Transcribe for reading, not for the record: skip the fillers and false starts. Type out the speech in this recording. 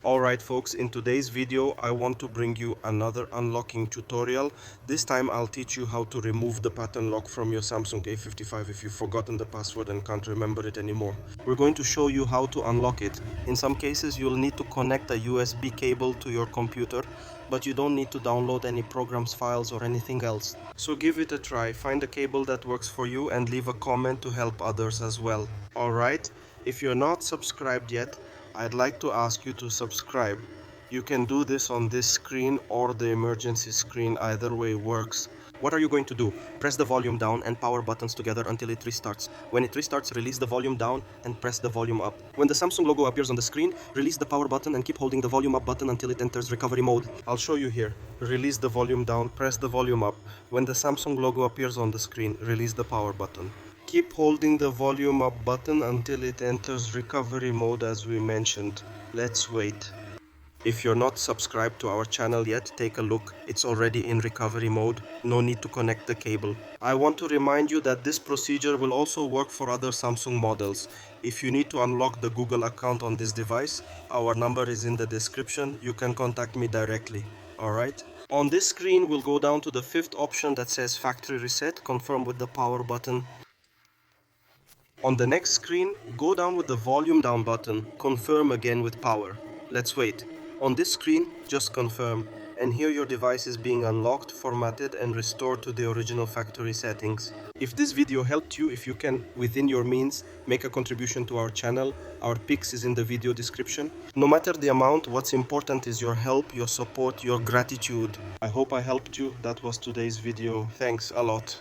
Alright folks, in today's video I want to bring you another unlocking tutorial. This time I'll teach you how to remove the pattern lock from your Samsung A55 if you've forgotten the password and can't remember it anymore. We're going to show you how to unlock it. In some cases you'll need to connect a USB cable to your computer, but you don't need to download any programs, files or anything else. So give it a try, find a cable that works for you and leave a comment to help others as well. Alright, if you're not subscribed yet, I'd like to ask you to subscribe. You can do this on this screen or the emergency screen, either way works. What are you going to do? Press the volume down and power buttons together until it restarts. When it restarts, release the volume down and press the volume up. When the Samsung logo appears on the screen, release the power button and keep holding the volume up button until it enters recovery mode. I'll show you here. Release the volume down, press the volume up. When the Samsung logo appears on the screen, release the power button. Keep holding the volume up button until it enters recovery mode as we mentioned. Let's wait. If you're not subscribed to our channel yet, take a look. It's already in recovery mode. No need to connect the cable. I want to remind you that this procedure will also work for other Samsung models. If you need to unlock the Google account on this device, our number is in the description. You can contact me directly. Alright? On this screen, we'll go down to the fifth option that says factory reset. Confirm with the power button. On the next screen, go down with the volume down button, confirm again with power. Let's wait. On this screen, just confirm, and here your device is being unlocked, formatted and restored to the original factory settings. If this video helped you, if you can, within your means, make a contribution to our channel, our Pix is in the video description. No matter the amount, what's important is your help, your support, your gratitude. I hope I helped you. That was today's video. Thanks a lot.